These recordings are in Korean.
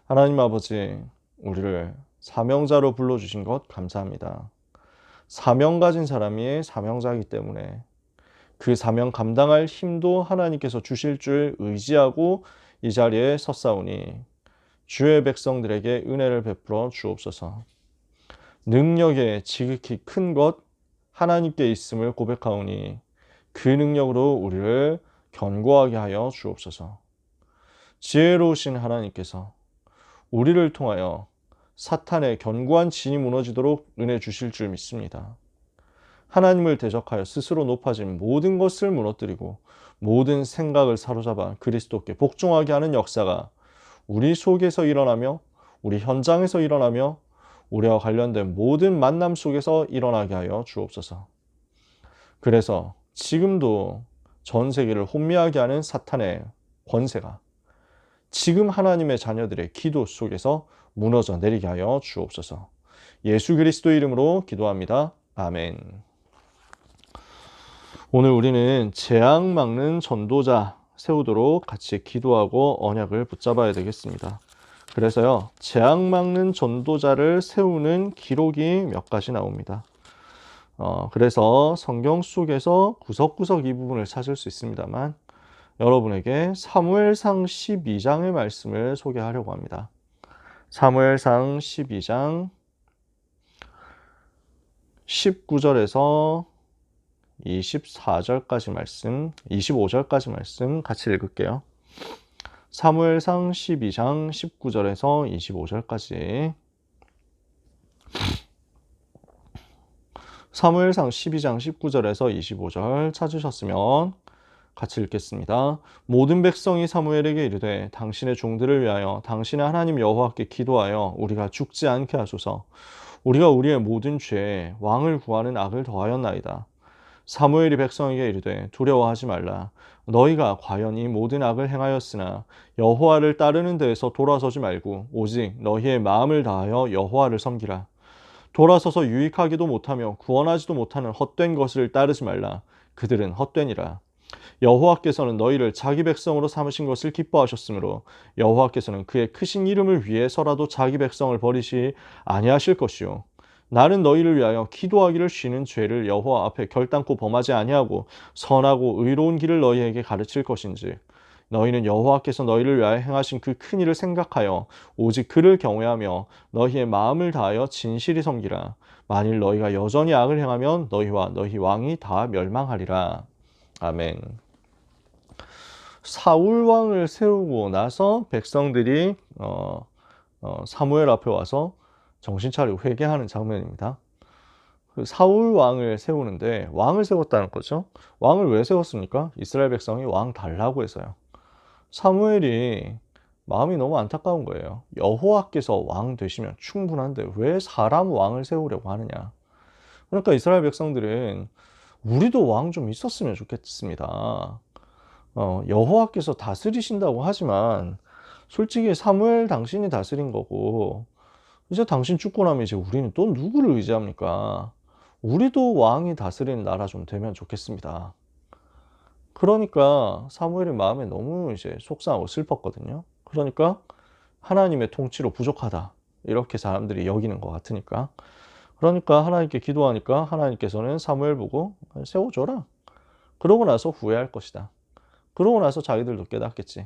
하나님 아버지, 우리를 사명자로 불러주신 것 감사합니다. 사명 가진 사람이 사명자이기 때문에 그 사명 감당할 힘도 하나님께서 주실 줄 의지하고 이 자리에 섰사오니 주의 백성들에게 은혜를 베풀어 주옵소서. 능력의 지극히 큰 것 하나님께 있음을 고백하오니 그 능력으로 우리를 견고하게 하여 주옵소서. 지혜로우신 하나님께서 우리를 통하여 사탄의 견고한 진이 무너지도록 은혜 주실 줄 믿습니다. 하나님을 대적하여 스스로 높아진 모든 것을 무너뜨리고 모든 생각을 사로잡아 그리스도께 복종하게 하는 역사가 우리 속에서 일어나며 우리 현장에서 일어나며 우리와 관련된 모든 만남 속에서 일어나게 하여 주옵소서. 그래서 지금도 전 세계를 혼미하게 하는 사탄의 권세가 지금 하나님의 자녀들의 기도 속에서 무너져 내리게 하여 주옵소서. 예수 그리스도 이름으로 기도합니다. 아멘. 오늘 우리는 재앙 막는 전도자 세우도록 같이 기도하고 언약을 붙잡아야 되겠습니다. 그래서요, 재앙 막는 전도자를 세우는 기록이 몇 가지 나옵니다. 그래서 성경 속에서 구석구석 이 부분을 찾을 수 있습니다만 여러분에게 사무엘상 12장의 말씀을 소개하려고 합니다. 사무엘상 12장 19절에서 24절까지 말씀, 25절까지 말씀 같이 읽을게요. 사무엘상 12장 19절에서 25절까지. 사무엘상 12장 19절에서 25절 찾으셨으면 같이 읽겠습니다. 모든 백성이 사무엘에게 이르되 당신의 종들을 위하여 당신의 하나님 여호와께 기도하여 우리가 죽지 않게 하소서. 우리가 우리의 모든 죄에 왕을 구하는 악을 더하였나이다. 사무엘이 백성에게 이르되 두려워하지 말라. 너희가 과연 이 모든 악을 행하였으나 여호와를 따르는 데에서 돌아서지 말고 오직 너희의 마음을 다하여 여호와를 섬기라. 돌아서서 유익하기도 못하며 구원하지도 못하는 헛된 것을 따르지 말라. 그들은 헛되니라. 여호와께서는 너희를 자기 백성으로 삼으신 것을 기뻐하셨으므로 여호와께서는 그의 크신 이름을 위해서라도 자기 백성을 버리시 아니하실 것이요. 나는 너희를 위하여 기도하기를 쉬는 죄를 여호와 앞에 결단코 범하지 아니하고 선하고 의로운 길을 너희에게 가르칠 것인지 너희는 여호와께서 너희를 위하여 행하신 그 큰 일을 생각하여 오직 그를 경외하며 너희의 마음을 다하여 진실히 섬기라. 만일 너희가 여전히 악을 행하면 너희와 너희 왕이 다 멸망하리라. 아멘. 사울 왕을 세우고 나서 백성들이 사무엘 앞에 와서 정신 차리고 회개하는 장면입니다. 그 사울 왕을 세우는데 왕을 세웠다는 거죠. 왕을 왜 세웠습니까? 이스라엘 백성이 왕 달라고 해서요. 사무엘이 마음이 너무 안타까운 거예요. 여호와께서 왕 되시면 충분한데 왜 사람 왕을 세우려고 하느냐. 그러니까 이스라엘 백성들은 우리도 왕 좀 있었으면 좋겠습니다. 여호와께서 다스리신다고 하지만 솔직히 사무엘 당신이 다스린 거고 이제 당신 죽고 나면 이제 우리는 또 누구를 의지합니까? 우리도 왕이 다스리는 나라 좀 되면 좋겠습니다. 그러니까 사무엘의 마음에 너무 이제 속상하고 슬펐거든요. 그러니까 하나님의 통치로 부족하다. 이렇게 사람들이 여기는 것 같으니까. 그러니까 하나님께 기도하니까 하나님께서는 사무엘 보고 세워줘라. 그러고 나서 후회할 것이다. 그러고 나서 자기들도 깨닫겠지.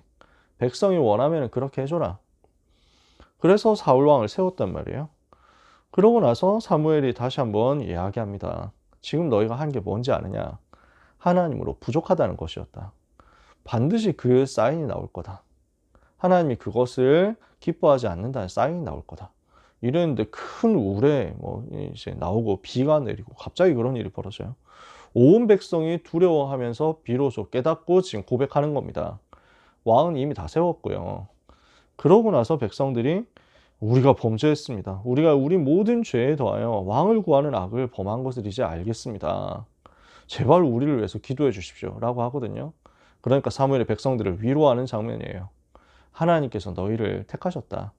백성이 원하면 그렇게 해줘라. 그래서 사울왕을 세웠단 말이에요. 그러고 나서 사무엘이 다시 한번 이야기합니다. 지금 너희가 한 게 뭔지 아느냐? 하나님으로 부족하다는 것이었다. 반드시 그 사인이 나올 거다. 하나님이 그것을 기뻐하지 않는다는 사인이 나올 거다. 이랬는데 큰 우레 이제 나오고 비가 내리고 갑자기 그런 일이 벌어져요. 온 백성이 두려워하면서 비로소 깨닫고 지금 고백하는 겁니다. 왕은 이미 다 세웠고요. 그러고 나서 백성들이 우리가 범죄했습니다. 우리가 우리 모든 죄에 더하여 왕을 구하는 악을 범한 것을 이제 알겠습니다. 제발 우리를 위해서 기도해 주십시오. 라고 하거든요. 그러니까 사무엘이 백성들을 위로하는 장면이에요. 하나님께서 너희를 택하셨다.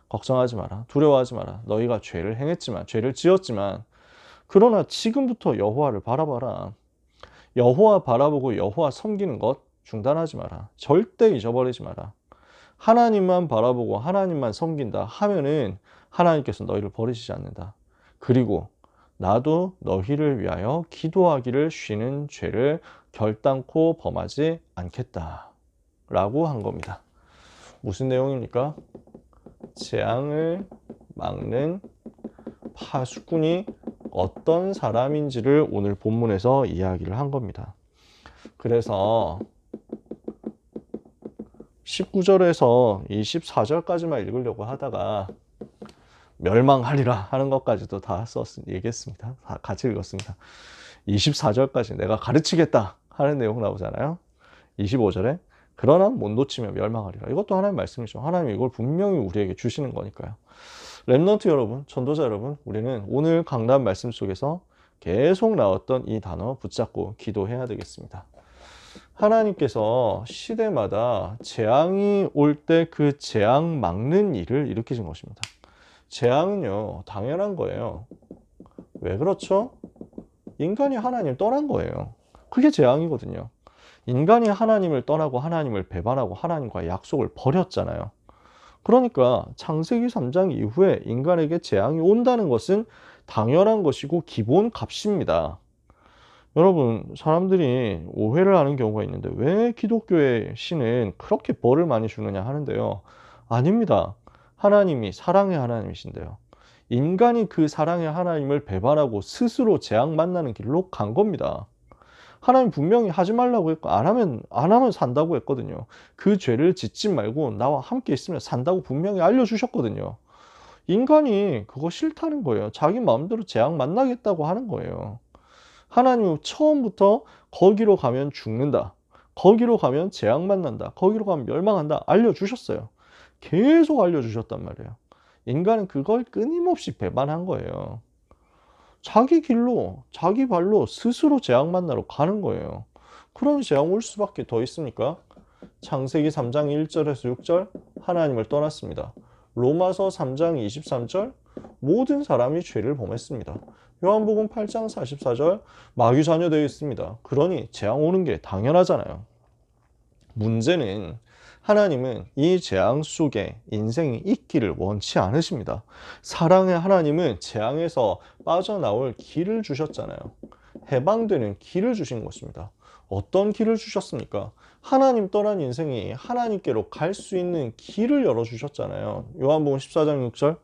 걱정하지 마라. 두려워하지 마라. 너희가 죄를 행했지만, 죄를 지었지만, 그러나 지금부터 여호와를 바라봐라. 여호와 바라보고 여호와 섬기는 것 중단하지 마라. 절대 잊어버리지 마라. 하나님만 바라보고 하나님만 섬긴다 하면은 하나님께서 너희를 버리시지 않는다. 그리고 나도 너희를 위하여 기도하기를 쉬는 죄를 결단코 범하지 않겠다 라고 한 겁니다. 무슨 내용입니까? 재앙을 막는 파수꾼이 어떤 사람인지를 오늘 본문에서 이야기를 한 겁니다. 그래서 19절에서 24절까지만 읽으려고 하다가 멸망하리라 하는 것까지도 다 얘기했습니다. 다 같이 읽었습니다. 24절까지 내가 가르치겠다 하는 내용 나오잖아요. 25절에 그러나 못 놓치면 멸망하리라. 이것도 하나님의 말씀이죠. 하나님이 이걸 분명히 우리에게 주시는 거니까요. 렘넌트 여러분, 전도자 여러분, 우리는 오늘 강단 말씀 속에서 계속 나왔던 이 단어 붙잡고 기도해야 되겠습니다. 하나님께서 시대마다 재앙이 올 때 그 재앙 막는 일을 일으키신 것입니다. 재앙은요, 당연한 거예요. 왜 그렇죠? 인간이 하나님을 떠난 거예요. 그게 재앙이거든요. 인간이 하나님을 떠나고 하나님을 배반하고 하나님과 약속을 버렸잖아요. 그러니까 창세기 3장 이후에 인간에게 재앙이 온다는 것은 당연한 것이고 기본 값입니다. 여러분, 사람들이 오해를 하는 경우가 있는데 왜 기독교의 신은 그렇게 벌을 많이 주느냐 하는데요. 아닙니다. 하나님이 사랑의 하나님이신데요. 인간이 그 사랑의 하나님을 배반하고 스스로 재앙 만나는 길로 간 겁니다. 하나님 분명히 하지 말라고 했고 안 하면 산다고 했거든요. 그 죄를 짓지 말고 나와 함께 있으면 산다고 분명히 알려주셨거든요. 인간이 그거 싫다는 거예요. 자기 마음대로 재앙 만나겠다고 하는 거예요. 하나님은 처음부터 거기로 가면 죽는다. 거기로 가면 재앙 만난다. 거기로 가면 멸망한다. 알려주셨어요. 계속 알려주셨단 말이에요. 인간은 그걸 끊임없이 배반한 거예요. 자기 길로, 자기 발로 스스로 재앙 만나러 가는 거예요. 그럼 재앙 올 수밖에 더 있습니까? 창세기 3장 1절에서 6절 하나님을 떠났습니다. 로마서 3장 23절 모든 사람이 죄를 범했습니다. 요한복음 8장 44절 마귀 자녀 되어 있습니다. 그러니 재앙 오는 게 당연하잖아요. 문제는 하나님은 이 재앙 속에 인생이 있기를 원치 않으십니다. 사랑의 하나님은 재앙에서 빠져나올 길을 주셨잖아요. 해방되는 길을 주신 것입니다. 어떤 길을 주셨습니까? 하나님 떠난 인생이 하나님께로 갈 수 있는 길을 열어주셨잖아요. 요한복음 14장 6절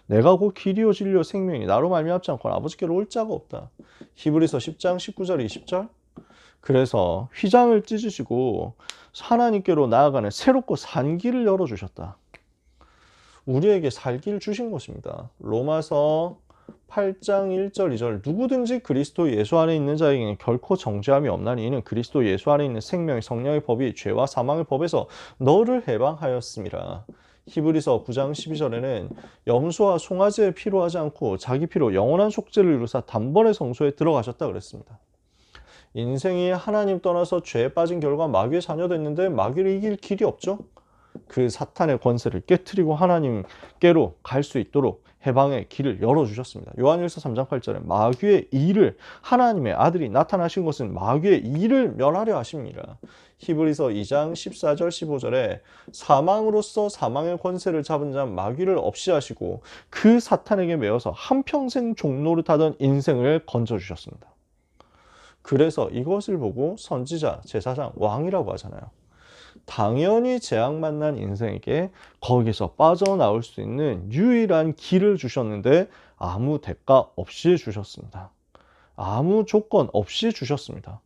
내가 곧 길이요 진리요 생명이 나로 말미암지 않고는 아버지께로 올 자가 없다. 히브리서 10장 19절 20절 그래서 휘장을 찢으시고 하나님께로 나아가는 새롭고 산 길을 열어주셨다. 우리에게 살 길을 주신 것입니다. 로마서 8장 1절 2절 누구든지 그리스도 예수 안에 있는 자에게는 결코 정죄함이 없나니 이는 그리스도 예수 안에 있는 생명의 성령의 법이 죄와 사망의 법에서 너를 해방하였음이라. 히브리서 9장 12절에는 염소와 송아지의 피로 하지 않고 자기 피로 영원한 속죄를 이루사 단번에 성소에 들어가셨다 그랬습니다. 인생이 하나님 떠나서 죄에 빠진 결과 마귀의 자녀 됐는데 마귀를 이길 길이 없죠. 그 사탄의 권세를 깨트리고 하나님께로 갈 수 있도록 해방의 길을 열어주셨습니다. 요한일서 3장 8절에 마귀의 일을 하나님의 아들이 나타나신 것은 마귀의 일을 멸하려 하십니다. 히브리서 2장 14절 15절에 사망으로서 사망의 권세를 잡은 자 마귀를 없이 하시고 그 사탄에게 매어서 한평생 종노릇하던 인생을 건져주셨습니다. 그래서 이것을 보고 선지자, 제사장, 왕이라고 하잖아요. 당연히 재앙 만난 인생에게 거기서 빠져나올 수 있는 유일한 길을 주셨는데 아무 대가 없이 주셨습니다. 아무 조건 없이 주셨습니다.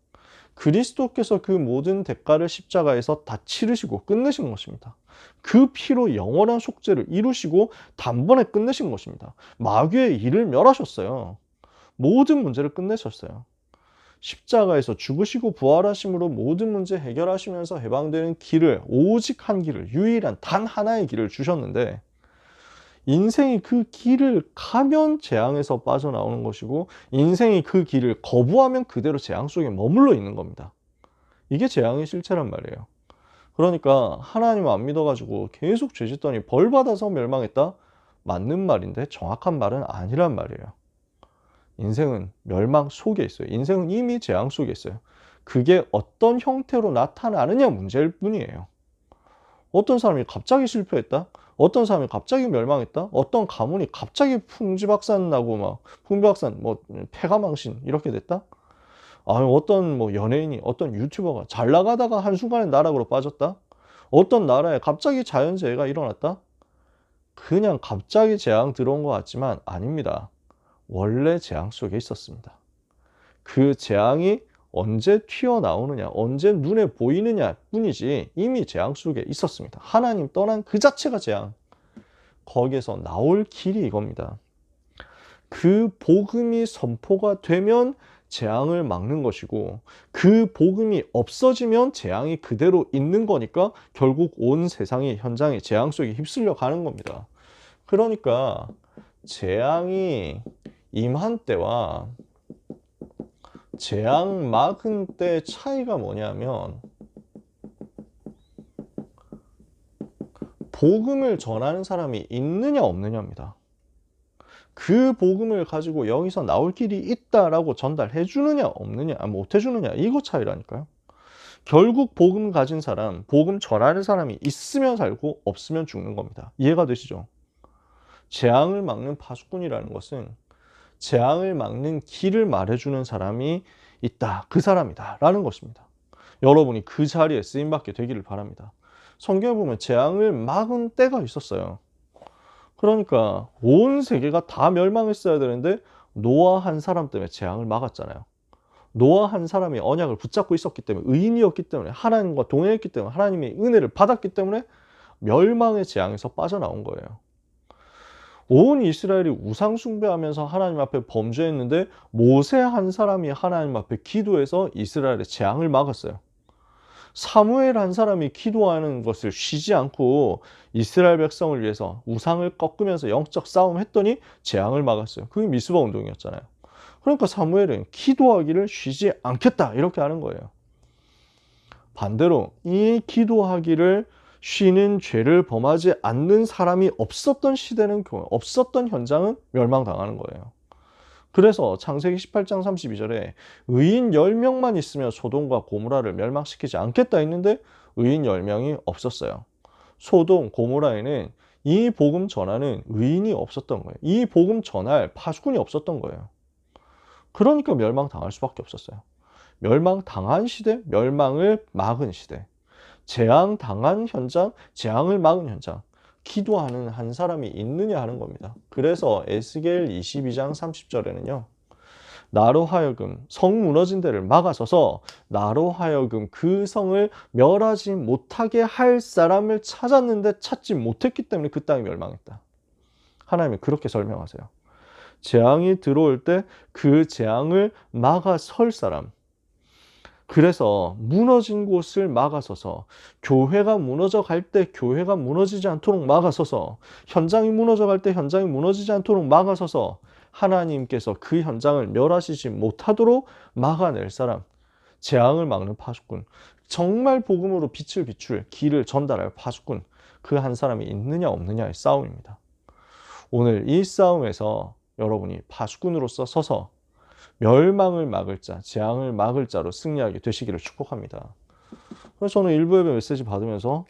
그리스도께서 그 모든 대가를 십자가에서 다 치르시고 끝내신 것입니다. 그 피로 영원한 속죄를 이루시고 단번에 끝내신 것입니다. 마귀의 일을 멸하셨어요. 모든 문제를 끝내셨어요. 십자가에서 죽으시고 부활하심으로 모든 문제 해결하시면서 해방되는 길을, 오직 한 길을, 유일한 단 하나의 길을 주셨는데 인생이 그 길을 가면 재앙에서 빠져나오는 것이고 인생이 그 길을 거부하면 그대로 재앙 속에 머물러 있는 겁니다. 이게 재앙의 실체란 말이에요. 그러니까 하나님 안 믿어가지고 계속 죄 짓더니 벌 받아서 멸망했다? 맞는 말인데 정확한 말은 아니란 말이에요. 인생은 멸망 속에 있어요. 인생은 이미 재앙 속에 있어요. 그게 어떤 형태로 나타나느냐 문제일 뿐이에요. 어떤 사람이 갑자기 실패했다? 어떤 사람이 갑자기 멸망했다? 어떤 가문이 갑자기 풍지박산 나고 막 풍비박산 뭐 폐가망신 이렇게 됐다? 어떤 뭐 연예인이 어떤 유튜버가 잘 나가다가 한순간에 나락으로 빠졌다? 어떤 나라에 갑자기 자연재해가 일어났다? 그냥 갑자기 재앙 들어온 것 같지만 아닙니다. 원래 재앙 속에 있었습니다. 그 재앙이 언제 튀어나오느냐, 언제 눈에 보이느냐 뿐이지 이미 재앙 속에 있었습니다. 하나님 떠난 그 자체가 재앙. 거기에서 나올 길이 이겁니다. 그 복음이 선포가 되면 재앙을 막는 것이고 그 복음이 없어지면 재앙이 그대로 있는 거니까 결국 온 세상이 현장의 재앙 속에 휩쓸려 가는 겁니다. 그러니까 재앙이 임한 때와 재앙 막은 때 차이가 뭐냐면 복음을 전하는 사람이 있느냐 없느냐입니다. 그 복음을 가지고 여기서 나올 길이 있다라고 전달해 주느냐 없느냐 못 해주느냐 이거 차이라니까요. 결국 복음 가진 사람, 복음 전하는 사람이 있으면 살고 없으면 죽는 겁니다. 이해가 되시죠? 재앙을 막는 파수꾼이라는 것은 재앙을 막는 길을 말해주는 사람이 있다, 그 사람이다 라는 것입니다. 여러분이 그 자리에 쓰임받게 되기를 바랍니다. 성경에 보면 재앙을 막은 때가 있었어요. 그러니까 온 세계가 다 멸망했어야 되는데 노아 한 사람 때문에 재앙을 막았잖아요. 노아 한 사람이 언약을 붙잡고 있었기 때문에, 의인이었기 때문에, 하나님과 동행했기 때문에, 하나님의 은혜를 받았기 때문에 멸망의 재앙에서 빠져나온 거예요. 온 이스라엘이 우상 숭배하면서 하나님 앞에 범죄했는데 모세 한 사람이 하나님 앞에 기도해서 이스라엘의 재앙을 막았어요. 사무엘 한 사람이 기도하는 것을 쉬지 않고 이스라엘 백성을 위해서 우상을 꺾으면서 영적 싸움 했더니 재앙을 막았어요. 그게 미스바 운동이었잖아요. 그러니까 사무엘은 기도하기를 쉬지 않겠다 이렇게 하는 거예요. 반대로 이 기도하기를 쉬는 죄를 범하지 않는 사람이 없었던 시대는, 없었던 현장은 멸망당하는 거예요. 그래서 창세기 18장 32절에 의인 10명만 있으면 소돔과 고모라를 멸망시키지 않겠다 했는데 의인 10명이 없었어요. 소돔, 고모라에는 이 복음 전하는 의인이 없었던 거예요. 이 복음 전할 파수꾼이 없었던 거예요. 그러니까 멸망당할 수밖에 없었어요. 멸망당한 시대, 멸망을 막은 시대. 재앙당한 현장, 재앙을 막은 현장. 기도하는 한 사람이 있느냐 하는 겁니다. 그래서 에스겔 22장 30절에는요. 나로 하여금 성 무너진 데를 막아서서 나로 하여금 그 성을 멸하지 못하게 할 사람을 찾았는데 찾지 못했기 때문에 그 땅이 멸망했다. 하나님이 그렇게 설명하세요. 재앙이 들어올 때 그 재앙을 막아설 사람. 그래서 무너진 곳을 막아서서 교회가 무너져 갈 때 교회가 무너지지 않도록 막아서서 현장이 무너져 갈 때 현장이 무너지지 않도록 막아서서 하나님께서 그 현장을 멸하시지 못하도록 막아낼 사람. 재앙을 막는 파수꾼. 정말 복음으로 빛을 비출 길을 전달할 파수꾼. 그 한 사람이 있느냐 없느냐의 싸움입니다. 오늘 이 싸움에서 여러분이 파수꾼으로서 서서 멸망을 막을 자, 재앙을 막을 자로 승리하게 되시기를 축복합니다. 그래서 저는 일부 예배 메시지 받으면서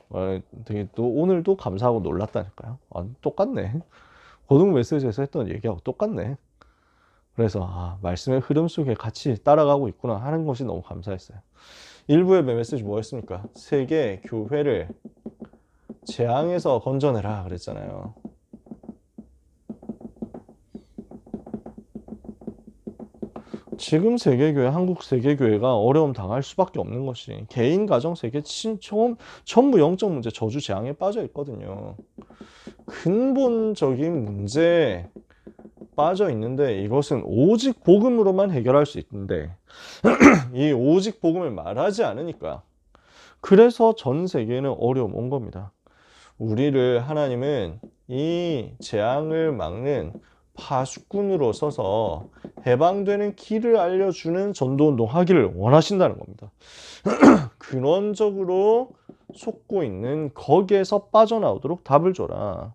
되게 또 오늘도 감사하고 놀랐다니까요. 똑같네. 고등 메시지에서 했던 얘기하고 똑같네. 그래서 말씀의 흐름 속에 같이 따라가고 있구나 하는 것이 너무 감사했어요. 일부 예배 메시지 뭐였습니까? 세계 교회를 재앙에서 건져내라 그랬잖아요. 지금 세계교회, 한국 세계교회가 어려움 당할 수밖에 없는 것이 개인, 가정, 세계, 전부 영적 문제, 저주, 재앙에 빠져 있거든요. 근본적인 문제에 빠져 있는데 이것은 오직 복음으로만 해결할 수 있는데 이 오직 복음을 말하지 않으니까 그래서 전 세계에는 어려움 온 겁니다. 우리를 하나님은 이 재앙을 막는 파수꾼으로 서서 해방되는 길을 알려주는 전도운동 하기를 원하신다는 겁니다. 근원적으로 속고 있는 거기에서 빠져나오도록 답을 줘라.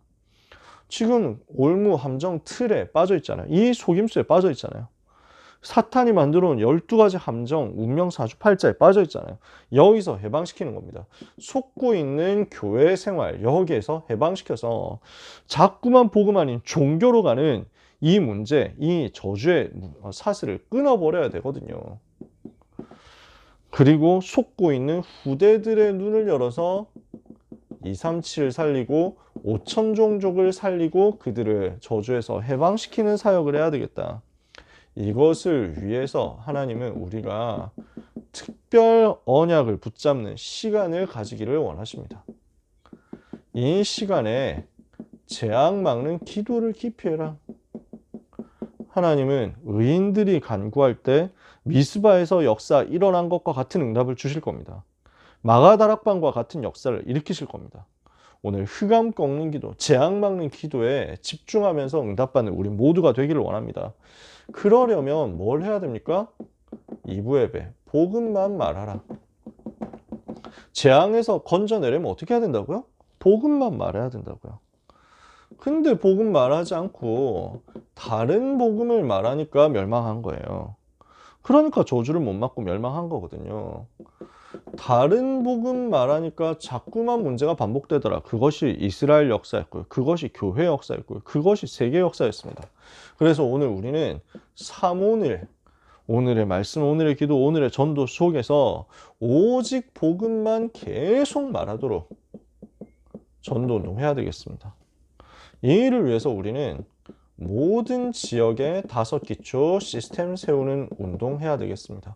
지금 올무, 함정, 틀에 빠져 있잖아요. 이 속임수에 빠져 있잖아요. 사탄이 만들어 온 12가지 함정, 운명 사주팔자에 빠져 있잖아요. 여기서 해방시키는 겁니다. 속고 있는 교회 생활, 여기에서 해방시켜서 자꾸만 복음 아닌 종교로 가는 이 문제, 이 저주의 사슬을 끊어버려야 되거든요. 그리고 속고 있는 후대들의 눈을 열어서 237을 살리고 5천종족을 살리고 그들을 저주에서 해방시키는 사역을 해야 되겠다. 이것을 위해서 하나님은 우리가 특별 언약을 붙잡는 시간을 가지기를 원하십니다. 이 시간에 재앙 막는 기도를 깊이 해라. 하나님은 의인들이 간구할 때 미스바에서 역사 일어난 것과 같은 응답을 주실 겁니다. 마가다락방과 같은 역사를 일으키실 겁니다. 오늘 흑암 꺾는 기도, 재앙 막는 기도에 집중하면서 응답받는 우리 모두가 되기를 원합니다. 그러려면 뭘 해야 됩니까? 2부 예배, 복음만 말하라. 재앙에서 건져내려면 어떻게 해야 된다고요? 복음만 말해야 된다고요. 근데 복음 말하지 않고 다른 복음을 말하니까 멸망한 거예요. 그러니까 저주를 못 맞고 멸망한 거거든요. 다른 복음 말하니까 자꾸만 문제가 반복되더라. 그것이 이스라엘 역사였고요. 그것이 교회 역사였고요. 그것이 세계 역사였습니다. 그래서 오늘 우리는 3오늘, 오늘의 말씀, 오늘의 기도, 오늘의 전도 속에서 오직 복음만 계속 말하도록 전도운동 해야 되겠습니다. 이 일을 위해서 우리는 모든 지역에 5기초 시스템 세우는 운동 해야 되겠습니다.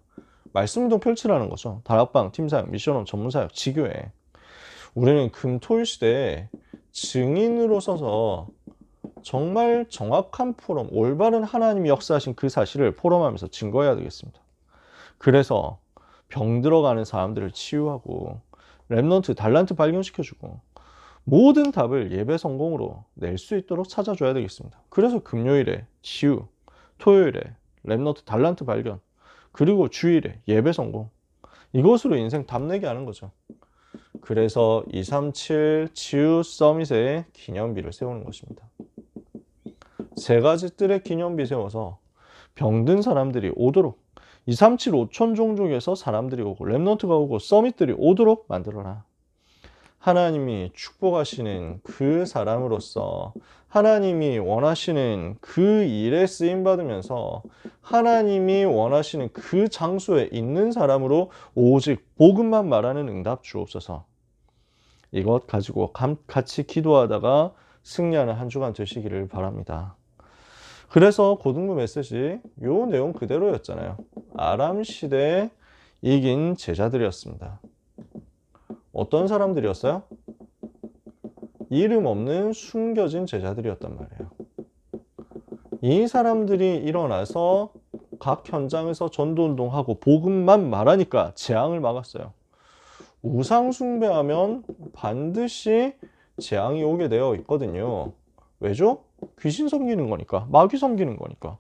말씀운동 펼치라는 거죠. 다락방, 팀사역, 미션홈, 전문사역, 지교회. 우리는 금토일 시대에 증인으로 서서 정말 정확한 포럼, 올바른 하나님이 역사하신 그 사실을 포럼하면서 증거해야 되겠습니다. 그래서 병 들어가는 사람들을 치유하고 렘넌트, 달란트 발견시켜주고 모든 답을 예배 성공으로 낼 수 있도록 찾아줘야 되겠습니다. 그래서 금요일에 치유, 토요일에 렘넌트, 달란트 발견, 그리고 주일에 예배 성공, 이것으로 인생 답내게 하는 거죠. 그래서 237 치유 서밋의 기념비를 세우는 것입니다. 3가지 뜰의 기념비 세워서 병든 사람들이 오도록 237 5천 종족에서 사람들이 오고 렘넌트가 오고 서밋들이 오도록 만들어라. 하나님이 축복하시는 그 사람으로서 하나님이 원하시는 그 일에 쓰임받으면서 하나님이 원하시는 그 장소에 있는 사람으로 오직 복음만 말하는 응답 주옵소서. 이것 가지고 같이 기도하다가 승리하는 한 주간 되시기를 바랍니다. 그래서 고등부 메시지 요 내용 그대로였잖아요. 아람 시대에 이긴 제자들이었습니다. 어떤 사람들이었어요? 이름 없는 숨겨진 제자들이었단 말이에요. 이 사람들이 일어나서 각 현장에서 전도운동하고 복음만 말하니까 재앙을 막았어요. 우상 숭배하면 반드시 재앙이 오게 되어 있거든요. 왜죠? 귀신 섬기는 거니까, 마귀 섬기는 거니까.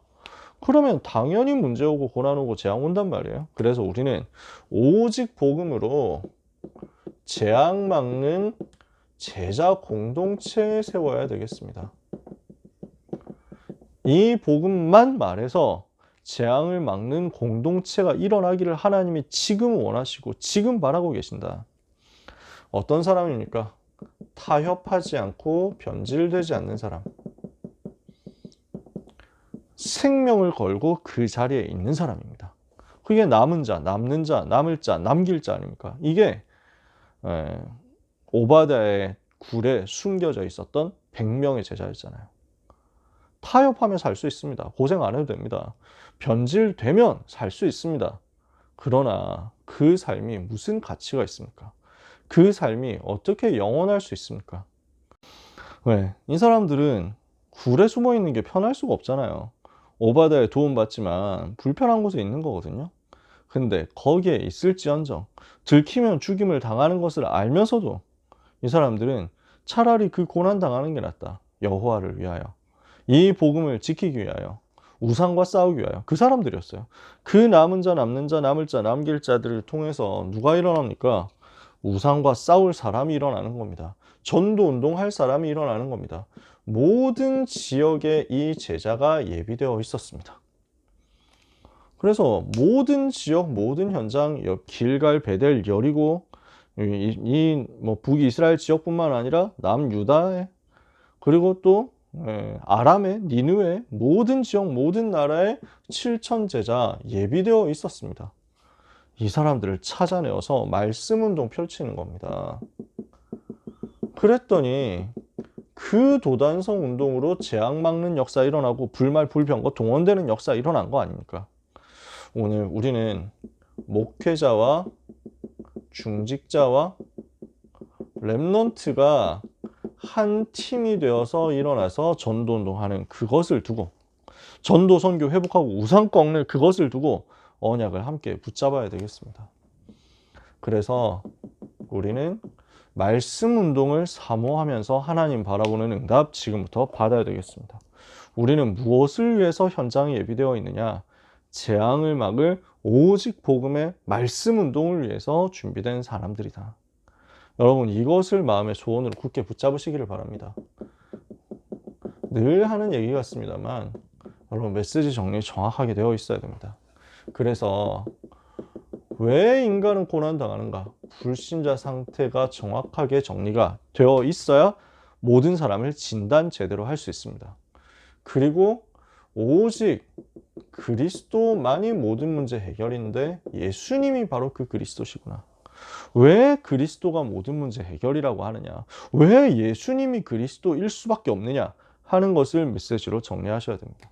그러면 당연히 문제 오고 고난 오고 재앙 온단 말이에요. 그래서 우리는 오직 복음으로 재앙 막는 제자 공동체 세워야 되겠습니다. 이 복음만 말해서 재앙을 막는 공동체가 일어나기를 하나님이 지금 원하시고 지금 바라고 계신다. 어떤 사람입니까? 타협하지 않고 변질되지 않는 사람. 생명을 걸고 그 자리에 있는 사람입니다. 그게 남은 자, 남는 자, 남을 자, 남길 자 아닙니까? 이게 오바댜의 굴에 숨겨져 있었던 100명의 제자였잖아요. 타협하면 살 수 있습니다. 고생 안 해도 됩니다. 변질되면 살 수 있습니다. 그러나 그 삶이 무슨 가치가 있습니까? 그 삶이 어떻게 영원할 수 있습니까? 왜? 이 사람들은 굴에 숨어 있는 게 편할 수가 없잖아요. 오바댜의 도움 받지만 불편한 곳에 있는 거거든요. 근데 거기에 있을지언정 들키면 죽임을 당하는 것을 알면서도 이 사람들은 차라리 그 고난 당하는 게 낫다. 여호와를 위하여, 이 복음을 지키기 위하여, 우상과 싸우기 위하여. 그 사람들이었어요. 그 남은 자, 남는 자, 남을 자, 남길 자들을 통해서 누가 일어납니까? 우상과 싸울 사람이 일어나는 겁니다. 전도 운동할 사람이 일어나는 겁니다. 모든 지역에 이 제자가 예비되어 있었습니다. 그래서 모든 지역, 모든 현장, 길갈, 베델, 여리고, 뭐 북이스라엘 지역뿐만 아니라 남유다에, 그리고 또 아람에, 니느웨, 모든 지역, 모든 나라에 7천 제자 예비되어 있었습니다. 이 사람들을 찾아내어서 말씀 운동 펼치는 겁니다. 그랬더니 그 도단성 운동으로 재앙 막는 역사 일어나고 불말 불병거 동원되는 역사 일어난 거 아닙니까? 오늘 우리는 목회자와 중직자와 렘넌트가 한 팀이 되어서 일어나서 전도운동하는 그것을 두고, 전도 선교 회복하고 우상 꺾는 그것을 두고 언약을 함께 붙잡아야 되겠습니다. 그래서 우리는 말씀 운동을 사모하면서 하나님 바라보는 응답 지금부터 받아야 되겠습니다. 우리는 무엇을 위해서 현장에 예비되어 있느냐? 재앙을 막을 오직 복음의 말씀 운동을 위해서 준비된 사람들이다. 여러분, 이것을 마음의 소원으로 굳게 붙잡으시기를 바랍니다. 늘 하는 얘기 같습니다만 여러분, 메시지 정리 정확하게 되어 있어야 됩니다. 그래서 왜 인간은 고난당하는가? 불신자 상태가 정확하게 정리가 되어 있어야 모든 사람을 진단 제대로 할 수 있습니다. 그리고 오직 그리스도만이 모든 문제 해결인데 예수님이 바로 그 그리스도시구나. 왜 그리스도가 모든 문제 해결이라고 하느냐? 왜 예수님이 그리스도일 수밖에 없느냐? 하는 것을 메시지로 정리하셔야 됩니다.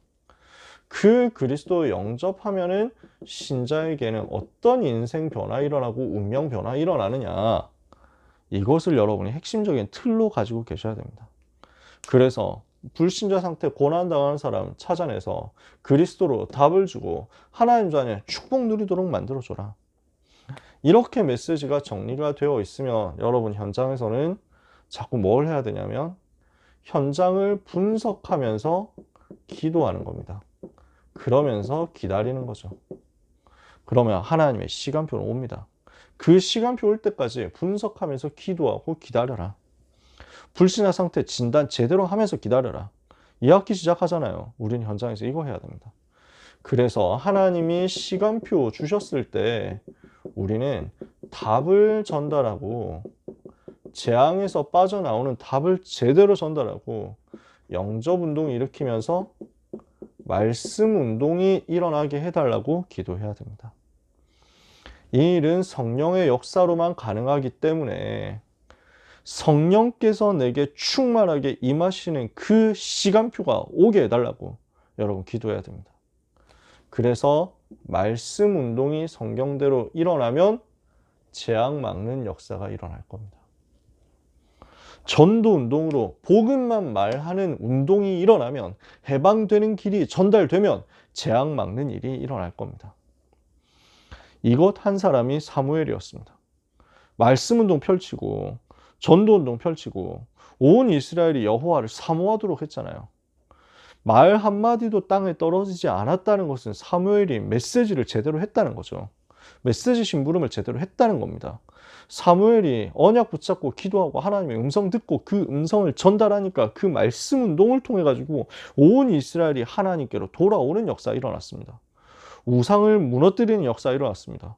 그 그리스도를 영접하면은 신자에게는 어떤 인생 변화 일어나고 운명 변화 일어나느냐, 이것을 여러분이 핵심적인 틀로 가지고 계셔야 됩니다. 그래서 불신자 상태 고난당하는 사람 찾아내서 그리스도로 답을 주고 하나님 자녀 축복 누리도록 만들어줘라. 이렇게 메시지가 정리가 되어 있으면 여러분 현장에서는 자꾸 뭘 해야 되냐면 현장을 분석하면서 기도하는 겁니다. 그러면서 기다리는 거죠. 그러면 하나님의 시간표는 옵니다. 그 시간표 올 때까지 분석하면서 기도하고 기다려라. 불신자 상태 진단 제대로 하면서 기다려라. 2학기 시작하잖아요. 우리는 현장에서 이거 해야 됩니다. 그래서 하나님이 시간표 주셨을 때 우리는 답을 전달하고 재앙에서 빠져나오는 답을 제대로 전달하고 영접 운동을 일으키면서 말씀 운동이 일어나게 해달라고 기도해야 됩니다. 이 일은 성령의 역사로만 가능하기 때문에 성령께서 내게 충만하게 임하시는 그 시간표가 오게 해달라고 여러분 기도해야 됩니다. 그래서 말씀 운동이 성경대로 일어나면 재앙 막는 역사가 일어날 겁니다. 전도 운동으로 복음만 말하는 운동이 일어나면, 해방되는 길이 전달되면 재앙 막는 일이 일어날 겁니다. 이것 한 사람이 사무엘이었습니다. 말씀 운동 펼치고 전도 운동 펼치고 온 이스라엘이 여호와를 사모하도록 했잖아요. 말 한마디도 땅에 떨어지지 않았다는 것은 사무엘이 메시지를 제대로 했다는 거죠. 메시지 심부름을 제대로 했다는 겁니다. 사무엘이 언약 붙잡고 기도하고 하나님의 음성 듣고 그 음성을 전달하니까 그 말씀 운동을 통해 가지고 온 이스라엘이 하나님께로 돌아오는 역사가 일어났습니다. 우상을 무너뜨리는 역사가 일어났습니다.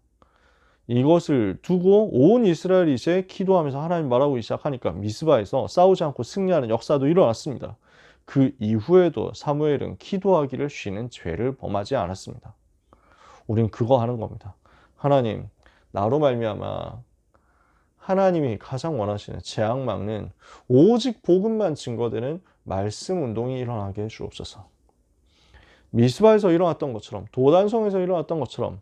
이것을 두고 온 이스라엘이 이제 기도하면서 하나님 말하고 시작하니까 미스바에서 싸우지 않고 승리하는 역사도 일어났습니다. 그 이후에도 사무엘은 기도하기를 쉬는 죄를 범하지 않았습니다. 우린 그거 하는 겁니다. 하나님, 나로 말미암아 하나님이 가장 원하시는 재앙 막는 오직 복음만 증거되는 말씀 운동이 일어나게 해주옵소서. 미스바에서 일어났던 것처럼, 도단성에서 일어났던 것처럼,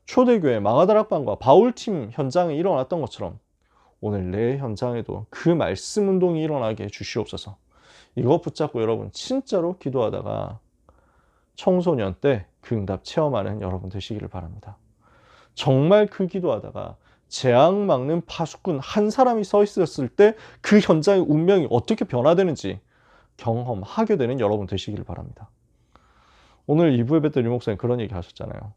초대교회 마가다락방과 바울팀 현장에 일어났던 것처럼 오늘 내 현장에도 그 말씀 운동이 일어나게 해주시옵소서. 이거 붙잡고 여러분 진짜로 기도하다가 청소년 때 그 응답 체험하는 여러분 되시기를 바랍니다. 정말 그 기도하다가 재앙 막는 파수꾼 한 사람이 서 있었을 때 그 현장의 운명이 어떻게 변화되는지 경험하게 되는 여러분 되시기를 바랍니다. 오늘 2부에 뵀던 유 목사님 그런 얘기 하셨잖아요.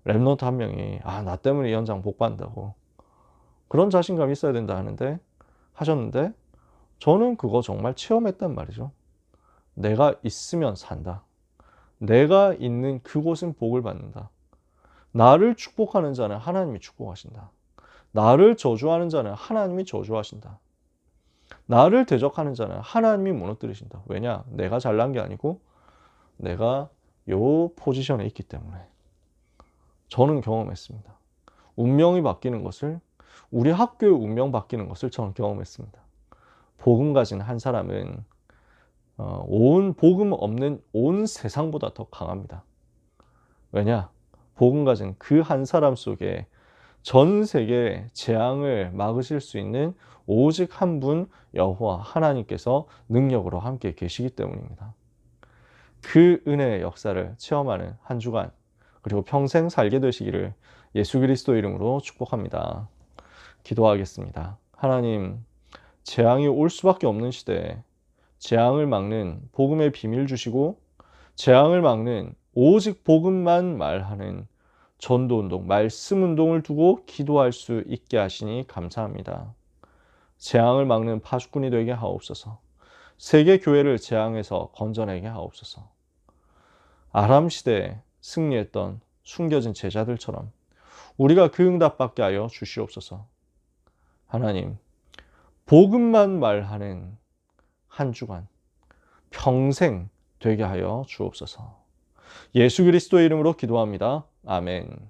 랩런트 한 명이 나 때문에 이 현장 복 받는다고 그런 자신감이 있어야 된다 하는데 하셨는데 저는 그거 정말 체험했단 말이죠. 내가 있으면 산다. 내가 있는 그곳은 복을 받는다. 나를 축복하는 자는 하나님이 축복하신다. 나를 저주하는 자는 하나님이 저주하신다. 나를 대적하는 자는 하나님이 무너뜨리신다. 왜냐? 내가 잘난 게 아니고 내가 요 포지션에 있기 때문에. 저는 경험했습니다. 운명이 바뀌는 것을, 우리 학교의 운명 바뀌는 것을 저는 경험했습니다. 복음 가진 한 사람은 온 복음 없는 온 세상보다 더 강합니다. 왜냐? 복음 가진 그 한 사람 속에 전 세계의 재앙을 막으실 수 있는 오직 한 분 여호와 하나님께서 능력으로 함께 계시기 때문입니다. 그 은혜의 역사를 체험하는 한 주간, 그리고 평생 살게 되시기를 예수 그리스도 이름으로 축복합니다. 기도하겠습니다. 하나님, 재앙이 올 수밖에 없는 시대에 재앙을 막는 복음의 비밀 주시고, 재앙을 막는 오직 복음만 말하는 전도운동, 말씀운동을 두고 기도할 수 있게 하시니 감사합니다. 재앙을 막는 파수꾼이 되게 하옵소서. 세계 교회를 재앙에서 건져내게 하옵소서. 아람 시대에 승리했던 숨겨진 제자들처럼 우리가 그 응답받게 하여 주시옵소서. 하나님, 복음만 말하는 한 주간 평생 되게 하여 주옵소서. 예수 그리스도의 이름으로 기도합니다. 아멘.